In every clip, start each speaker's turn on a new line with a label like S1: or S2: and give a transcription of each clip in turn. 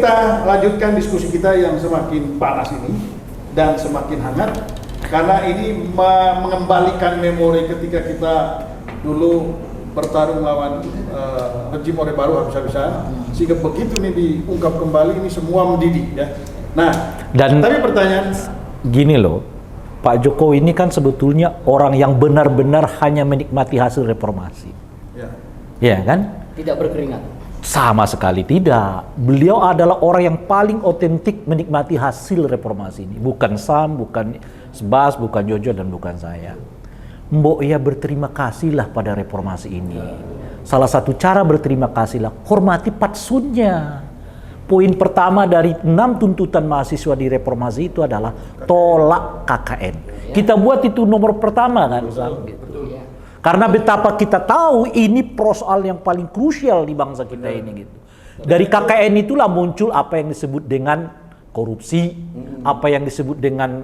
S1: kita lanjutkan diskusi kita yang semakin panas ini dan semakin hangat karena ini mengembalikan memori ketika kita dulu bertarung lawan rejim Orde Baru habis-habisan, sehingga begitu ini diungkap kembali ini semua mendidih ya. Nah,
S2: dan
S1: tapi pertanyaan
S2: gini loh, Pak Jokowi ini kan sebetulnya orang yang benar-benar hanya menikmati hasil reformasi. Ya kan?
S3: Tidak berkeringat.
S2: Sama sekali tidak. Beliau adalah orang yang paling otentik menikmati hasil reformasi ini. Bukan Sam, bukan Sebas, bukan Jojo, dan bukan saya. Mbok ya berterima kasihlah pada reformasi ini. Salah satu cara berterima kasihlah, hormati patsunnya. Poin pertama dari 6 tuntutan mahasiswa di reformasi itu adalah tolak KKN. Kita buat itu nomor pertama kan. Karena betapa kita tahu ini persoalan yang paling krusial di bangsa kita ini gitu. Dari KKN itulah muncul apa yang disebut dengan korupsi, apa yang disebut dengan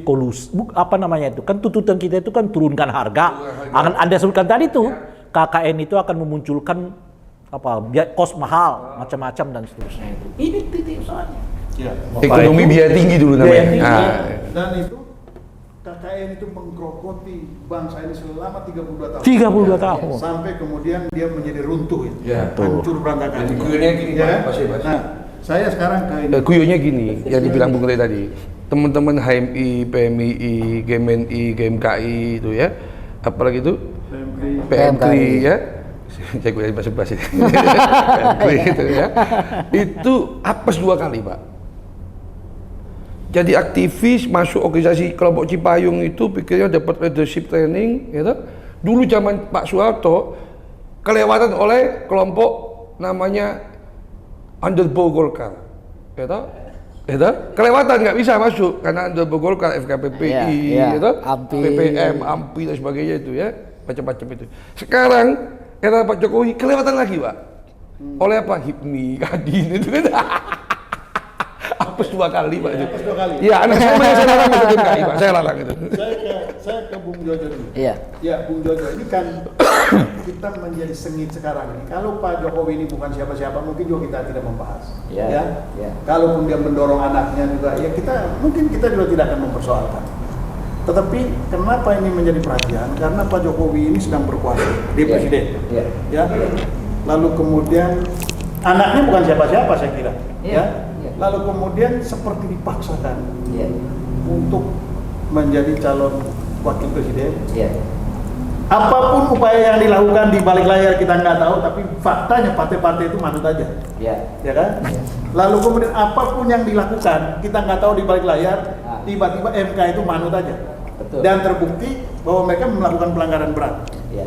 S2: kolusi, apa namanya itu kan tuntutan kita itu kan turunkan harga. Anda sebutkan tadi tuh KKN itu akan memunculkan apa kos mahal macam-macam dan seterusnya itu. Ini titik soalnya.
S1: ya,
S4: Ekonomi biaya tinggi dulu namanya.
S1: dan itu KKN itu menggerogoti bangsa ini selama 32 tahun.
S2: 32 tahun.
S1: Sampai kemudian dia menjadi runtuh itu.
S4: Ya,
S1: hancur berantakan.
S4: Jadi kuyunya gini,
S1: ya.
S4: Pak Bas.
S1: Nah, saya sekarang ke ini.
S4: Kuyunya gini, yang dibilang Bung Rey tadi. Teman-teman HMI, PMII, GMNI, GMKI itu ya. Apalagi itu? PMKI ya. Saya kuliah bahasa basi. PMKI itu ya. Itu apes 2 kali, Pak. Jadi aktivis masuk organisasi kelompok Cipayung itu pikirnya dapat leadership training, gitu. Dulu zaman Pak Soeharto kelewatan oleh kelompok namanya Underbow Golkar, gitu. Gitu. Kelewatan nggak bisa masuk karena Underbow Golkar, FKPPI, gitu. PPM, AMPI dan sebagainya itu ya, macam-macam itu. Sekarang era Pak Jokowi kelewatan lagi, Pak. Oleh apa? HIPMI, Kadin itu kan. Apes 2 kali, Pak.
S1: Apes 2 kali.
S4: Iya, anak saya larang masuk GMKI, Pak. Saya larang itu.
S1: Saya ke Bung Jojo dulu.
S3: Iya.
S1: Ya, Bung Jojo ini kan kita menjadi sengit sekarang ini. Kalau Pak Jokowi ini bukan siapa-siapa, mungkin juga kita tidak membahas.
S3: Iya.
S1: Ya.
S3: Iya.
S1: Kalaupun dia mendorong anaknya juga, ya mungkin kita juga tidak akan mempersoalkan. Tetapi kenapa ini menjadi perhatian? Karena Pak Jokowi ini sedang berkuasa, dia presiden.
S3: Iya.
S1: Ya. Lalu kemudian anaknya bukan siapa-siapa saya kira.
S3: Iya.
S1: Ya. Lalu kemudian seperti dipaksakan untuk menjadi calon wakil presiden. Apapun upaya yang dilakukan di balik layar kita nggak tahu, tapi faktanya partai-partai itu manut aja. Ya kan? Lalu kemudian apapun yang dilakukan kita nggak tahu di balik layar, tiba-tiba MK itu manut aja.
S3: Betul.
S1: Dan terbukti bahwa mereka melakukan pelanggaran berat.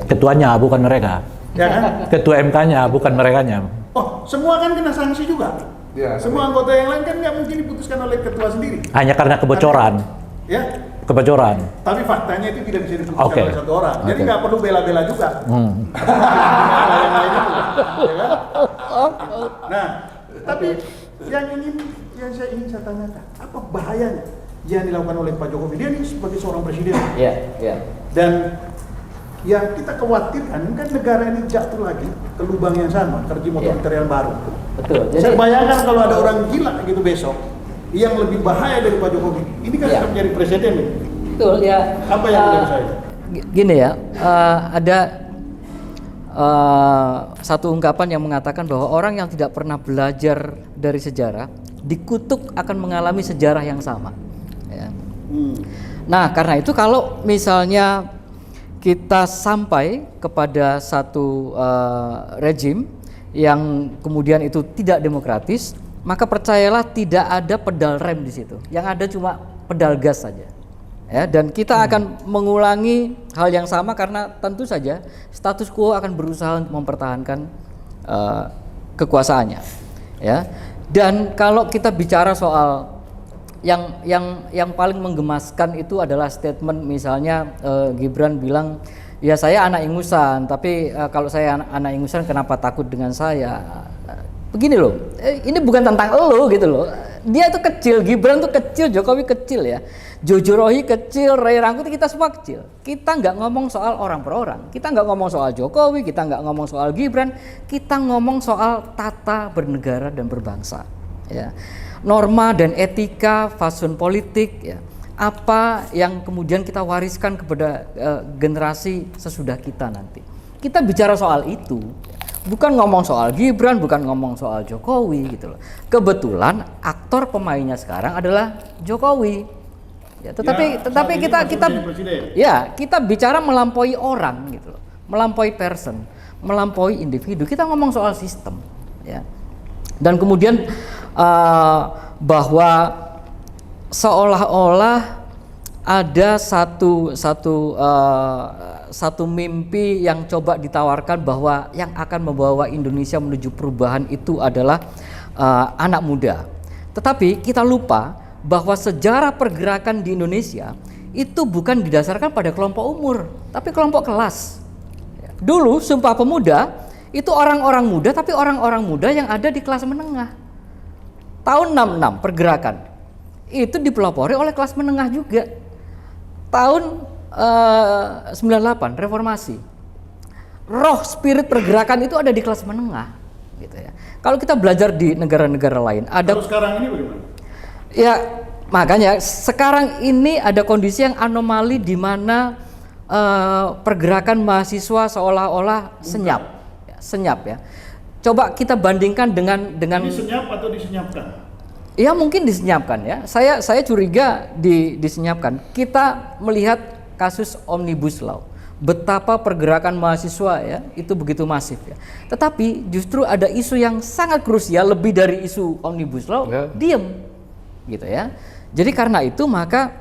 S2: Ketuanya bukan mereka.
S1: Ya kan?
S2: Ketua MK-nya bukan merekanya.
S1: Oh, semua kan kena sanksi juga.
S4: Ya,
S1: semua anggota yang lain kan nggak mungkin diputuskan oleh ketua sendiri.
S2: Hanya karena kebocoran.
S1: Ya.
S2: Kebocoran.
S1: Tapi faktanya itu tidak bisa diputuskan oleh satu orang. Jadi nggak perlu bela-bela juga. Yang lain itu, ya kan? Nah, tapi yang saya ingin saya tanyakan, apa bahayanya yang dilakukan oleh Pak Jokowi? Dia ini sebagai seorang presiden. Dan yang kita khawatirkan kan negara ini jatuh lagi ke lubang yang sama, ke rejim otoritarian baru.
S3: Betul.
S1: Saya bayangkan kalau ada orang gila gitu besok yang lebih bahaya dari Pak Jokowi. Ini kan sudah menjadi presiden nih.
S3: Betul ya.
S1: Apa yang menurut saya?
S3: Gini ya, ada satu ungkapan yang mengatakan bahwa orang yang tidak pernah belajar dari sejarah dikutuk akan mengalami sejarah yang sama. Ya. Nah, karena itu kalau misalnya kita sampai kepada satu rejim yang kemudian itu tidak demokratis, maka percayalah tidak ada pedal rem di situ. Yang ada cuma pedal gas saja. Ya, dan kita akan mengulangi hal yang sama karena tentu saja status quo akan berusaha untuk mempertahankan kekuasaannya. Ya. Dan kalau kita bicara soal yang paling menggemaskan itu adalah statement misalnya Gibran bilang, ya saya anak ingusan, tapi kalau saya anak ingusan kenapa takut dengan saya? Begini loh, ini bukan tentang elo gitu loh. Dia itu kecil, Gibran tuh kecil, Jokowi kecil ya. Jojo Rohi kecil, Ray Rangkuti, kita semua kecil. Kita nggak ngomong soal orang per orang, kita nggak ngomong soal Jokowi, kita nggak ngomong soal Gibran, kita ngomong soal tata bernegara dan berbangsa. ya. Norma dan etika, fatsun politik, ya. Apa yang kemudian kita wariskan kepada generasi sesudah kita nanti. Kita bicara soal itu, bukan ngomong soal Gibran, bukan ngomong soal Jokowi gitu loh. Kebetulan aktor pemainnya sekarang adalah Jokowi. Ya, tetapi kita bicara melampaui orang gitu loh. Melampaui person, melampaui individu. Kita ngomong soal sistem, ya. Dan kemudian bahwa seolah-olah ada satu mimpi yang coba ditawarkan bahwa yang akan membawa Indonesia menuju perubahan itu adalah anak muda. Tetapi kita lupa bahwa sejarah pergerakan di Indonesia itu bukan didasarkan pada kelompok umur, tapi kelompok kelas. Dulu Sumpah Pemuda itu orang-orang muda, tapi orang-orang muda yang ada di kelas menengah. Tahun 66 pergerakan itu dipelopori oleh kelas menengah juga. Tahun 98 reformasi, roh spirit pergerakan itu ada di kelas menengah, gitu ya. Kalau kita belajar di negara-negara lain, ada.
S1: Kalau sekarang ini bagaimana?
S3: Ya makanya sekarang ini ada kondisi yang anomali di mana pergerakan mahasiswa seolah-olah senyap ya. Coba kita bandingkan dengan
S1: Ini senyap atau disenyapkan?
S3: Ya mungkin disenyapkan ya. Saya curiga disenyapkan. Kita melihat kasus Omnibus Law, betapa pergerakan mahasiswa ya itu begitu masif ya. Tetapi justru ada isu yang sangat krusial lebih dari isu Omnibus Law, diem gitu ya. Jadi karena itu maka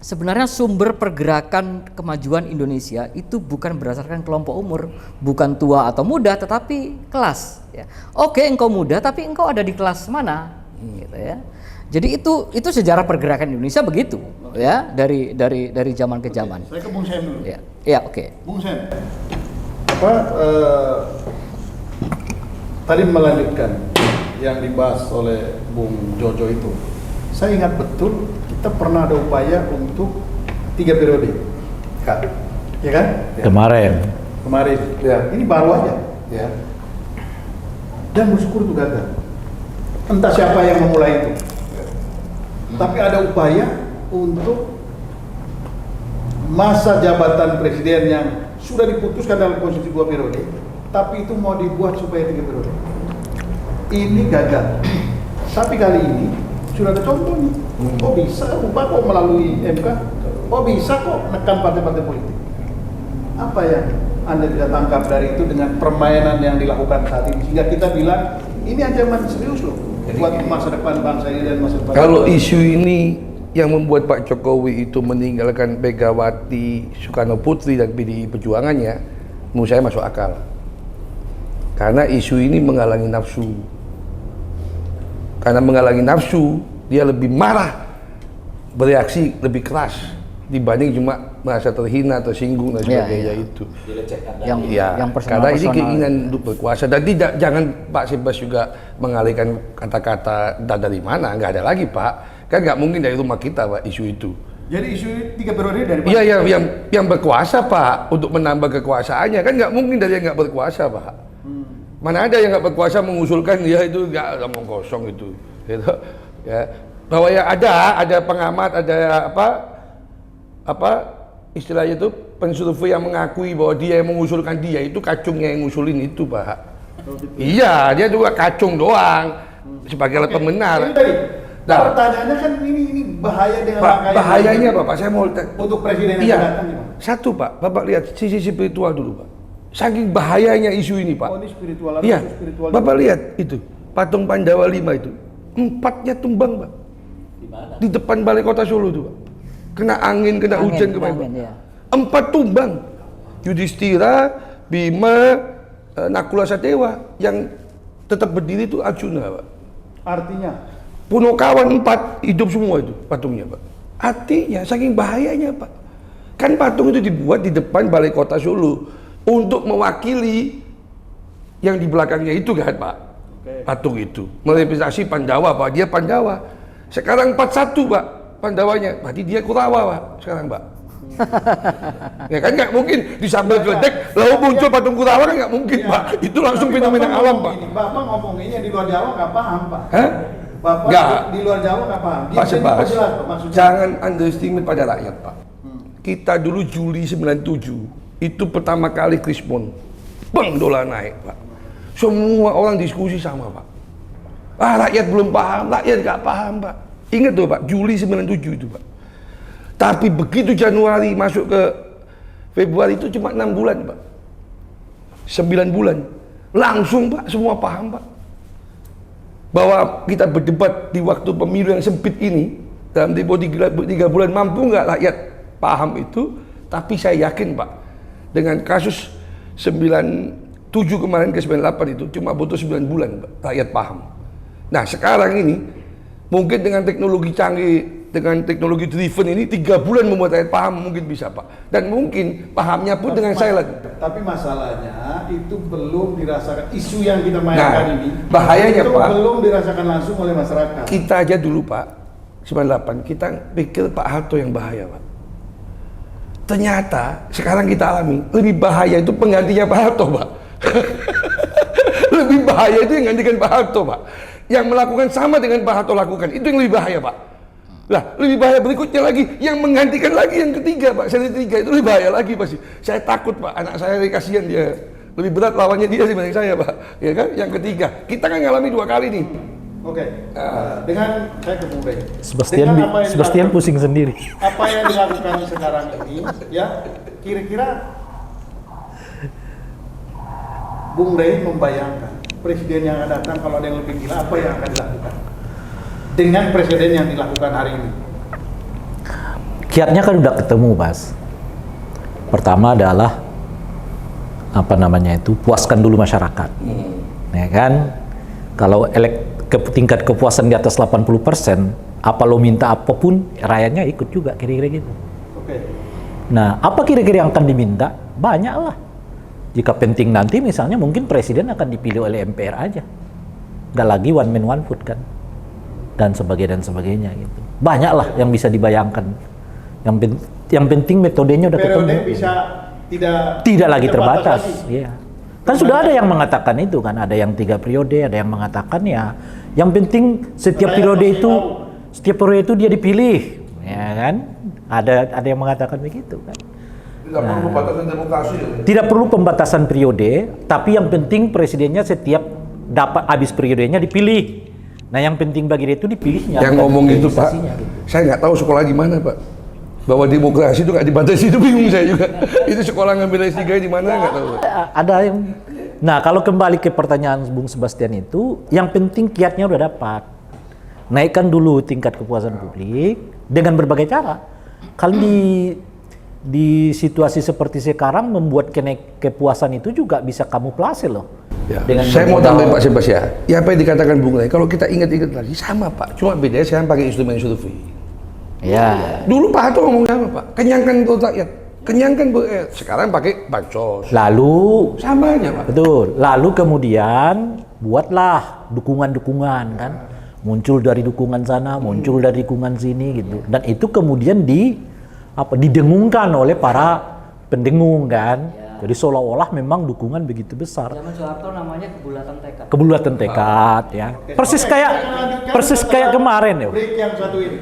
S3: sebenarnya sumber pergerakan kemajuan Indonesia itu bukan berdasarkan kelompok umur, bukan tua atau muda, tetapi kelas ya. Oke, engkau muda tapi engkau ada di kelas mana? Gitu ya. Jadi itu sejarah pergerakan Indonesia begitu ya, dari zaman ke zaman.
S1: Saya ke Bung Sem dulu.
S3: Ya, oke.
S1: Bung Sem, tadi melanjutkan yang dibahas oleh Bung Jojo itu. Saya ingat betul kita pernah ada upaya untuk 3 periode, Kak. Ya kan? Ya. Kemarin. Ya. Ini baru aja. Ya. Dan bersyukur itu gagal. Entah siapa yang memulai itu. Tapi ada upaya untuk masa jabatan presiden yang sudah diputuskan dalam konstitusi 2 periode, tapi itu mau dibuat supaya 3 periode. Ini gagal. Tapi kali ini sudah ada contoh nih. Oh bisa ubah kok melalui MK. Oh bisa kok menekan partai-partai politik. Apa yang Anda bisa tangkap dari itu dengan permainan yang dilakukan saat ini sehingga kita bilang ini ancaman serius loh buat masa depan bangsa ini dan masa depan.
S4: Kalau isu ini yang membuat Pak Jokowi itu meninggalkan Megawati Soekarno Putri dan PDI Perjuangannya, menurut saya masuk akal. Karena isu ini menghalangi nafsu. Karena menghalangi nafsu, dia lebih marah, bereaksi lebih keras dibanding cuma merasa terhina, tersinggung dan sebagainya itu. Yang karena ini keinginan untuk berkuasa dan jangan Pak Sibas juga mengalihkan kata-kata dari mana, nggak ada lagi Pak, kan nggak mungkin dari rumah kita Pak isu itu.
S1: Jadi isu 3 periode dari
S4: Iya yang berkuasa Pak untuk menambah kekuasaannya, kan nggak mungkin dari yang nggak berkuasa Pak. Mana ada yang nggak berkuasa mengusulkan dia itu nggak ngomong kosong itu, gitu ya. Bahwa ya ada pengamat, ada apa istilahnya itu pensurvei yang mengakui bahwa dia yang mengusulkan dia itu kacungnya yang ngusulin itu Pak. Iya, dia juga kacung doang sebagai alat pembenar.
S1: Nah, pertanyaannya kan ini bahaya dengan
S4: Pak, bahayanya apa Pak? Saya mau
S1: untuk presiden yang datang nih Pak.
S4: Satu Pak, Bapak lihat sisi spiritual dulu Pak. Saking bahayanya isu ini Pak.
S1: Oh ini spiritual.
S4: Iya,
S1: spiritual
S4: Bapak lihat itu patung Pandawa 5 itu 4-nya tumbang Pak.
S2: Di mana?
S4: Di depan balai kota Solo itu Pak. Kena angin, kena hujan kemarin Pak.
S3: Ya.
S4: 4 tumbang. Yudhistira, Bima, Nakula Satewa yang tetap berdiri itu Arjuna Pak.
S1: Artinya
S4: Punokawan 4 hidup semua itu patungnya Pak. Artinya saking bahayanya Pak. Kan patung itu dibuat di depan balai kota Solo untuk mewakili yang di belakangnya itu kan Pak. Patung itu merepresentasi Pandawa Pak. Dia Pandawa. Sekarang 41 Pak Pandawanya. Berarti dia Kurawa Pak sekarang Pak. Ya kan nggak mungkin disambal geledek lalu muncul patung Kurawa kan nggak mungkin Pak. Itu langsung fenomena alam Pak.
S1: Bapak ngomonginnya di luar Jawa nggak paham Pak.
S4: Hah?
S1: Bapak
S4: Nggak.
S1: di luar Jawa nggak paham.
S4: Pak Sebas,
S1: Jelas, Pak, maksudnya.
S4: jangan underestimate pada rakyat, Pak. Kita dulu Juli 97, itu pertama kali krismon. Bang, dolar naik, Pak. Semua orang diskusi sama, Pak. Rakyat belum paham, rakyat nggak paham, Pak. Ingat tuh, Pak, Juli 97 itu, Pak. Tapi begitu Januari masuk ke Februari itu cuma 6 bulan, Pak. 9 bulan. Langsung, Pak, semua paham, Pak. Bahwa kita berdebat di waktu pemilu yang sempit ini, dalam tempo 3 bulan, mampu nggak rakyat paham itu? Tapi saya yakin, Pak, dengan kasus 97 kemarin ke 98 itu cuma butuh 9 bulan, Pak, rakyat paham. Nah sekarang ini mungkin dengan teknologi canggih, dengan teknologi driven ini 3 bulan membuat rakyat paham, mungkin bisa, Pak. Dan mungkin pahamnya pun dengan silent.
S1: Tapi masalahnya itu belum dirasakan, isu yang kita mainkan ini
S4: bahayanya,
S1: itu
S4: Pak,
S1: belum dirasakan langsung oleh masyarakat.
S4: kita aja dulu, Pak, 98 kita pikir Pak Harto yang bahaya, Pak. Ternyata sekarang kita alami lebih bahaya itu penggantinya Pak Harto, Pak. Lebih bahaya itu yang gantikan Pak Harto, Pak. Yang melakukan sama dengan Pak Harto lakukan, itu yang lebih bahaya, Pak. Lah, lebih bahaya berikutnya lagi yang menggantikan lagi yang ketiga, Pak. Seri 3 itu lebih bahaya lagi pasti. Saya takut, Pak, anak saya kasihan dia. Lebih berat lawannya dia dibanding saya, Pak. Ya kan? Yang ketiga, kita kan ngalami 2 kali nih.
S1: Oke. Dengan saya ke Bung Rey.
S2: Sebastian,
S1: Dengan apa yang
S2: Sebastian
S1: dilakukan-
S2: pusing sendiri.
S1: Apa yang dilakukan sekarang ini, ya, kira-kira Bung Rey membayangkan presiden yang akan datang kalau ada yang lebih gila, apa yang akan dilakukan dengan presiden yang dilakukan hari ini?
S2: Kiatnya kan udah ketemu, Bas. Pertama adalah apa namanya itu, puaskan dulu masyarakat, ya kan? Kalau tingkat kepuasan di atas 80%, apa lo minta apapun, rakyatnya ikut juga, kira-kira gitu.
S1: Oke.
S2: Nah, apa kira-kira yang akan diminta? Banyak lah. Jika penting nanti misalnya mungkin presiden akan dipilih oleh MPR aja. Nggak lagi one man one vote kan. Dan sebagainya gitu. Banyak lah yang bisa dibayangkan. Yang penting metodenya udah
S1: Periode
S2: ketemu.
S1: bisa
S2: Tidak lagi terbatas.
S1: lagi.
S2: Iya. Kan sudah ada yang mengatakan itu kan, ada yang 3 periode, ada yang mengatakan ya, yang penting setiap periode itu dia dipilih, ya kan? Ada yang mengatakan begitu kan.
S4: Tidak perlu pembatasan demokrasi.
S2: Tidak perlu pembatasan periode, tapi yang penting presidennya setiap dapat habis periodenya dipilih. Nah, yang penting bagi dia itu dipilihnya.
S4: Yang
S2: bukan
S4: ngomong itu, Pak,
S2: legislasinya, gitu.
S4: saya nggak tahu sekolah di mana, Pak. Bahwa demokrasi itu nggak dibatasi, itu bingung saya juga. Itu sekolah ngambil S3 di mana nggak tahu.
S2: Ada yang. Nah, kalau kembali ke pertanyaan Bung Sebastian itu, yang penting kiatnya udah dapat. Naikkan dulu tingkat kepuasan publik dengan berbagai cara. Kalau di situasi seperti sekarang membuat kepuasan itu juga bisa kamuflase loh.
S4: Ya.
S2: Dengan
S4: Saya mau
S2: bermodal-
S4: tambahin Pak Sebas ya. Ya apa yang dikatakan Bung Ray, kalau kita ingat-ingat lagi sama, Pak. Cuma bedanya sekarang pakai instrumen survei.
S2: Ya.
S4: Dulu Pak Harto ngomong sama, Pak. Kenyangkan perut rakyat. Kenyangkan perut rakyat. Sekarang pakai bansos.
S2: Lalu
S4: Sama aja, Pak.
S2: betul. Lalu kemudian buatlah dukungan-dukungan kan. Muncul dari dukungan sana, muncul dari dukungan sini gitu. Dan itu kemudian didengungkan oleh para pendengung kan. Jadi seolah-olah memang dukungan begitu besar.
S3: Zaman Soeharto namanya kebulatan tekad.
S2: Kebulatan tekad ya. Persis kayak kemarin ya.
S1: Break yang satu ini.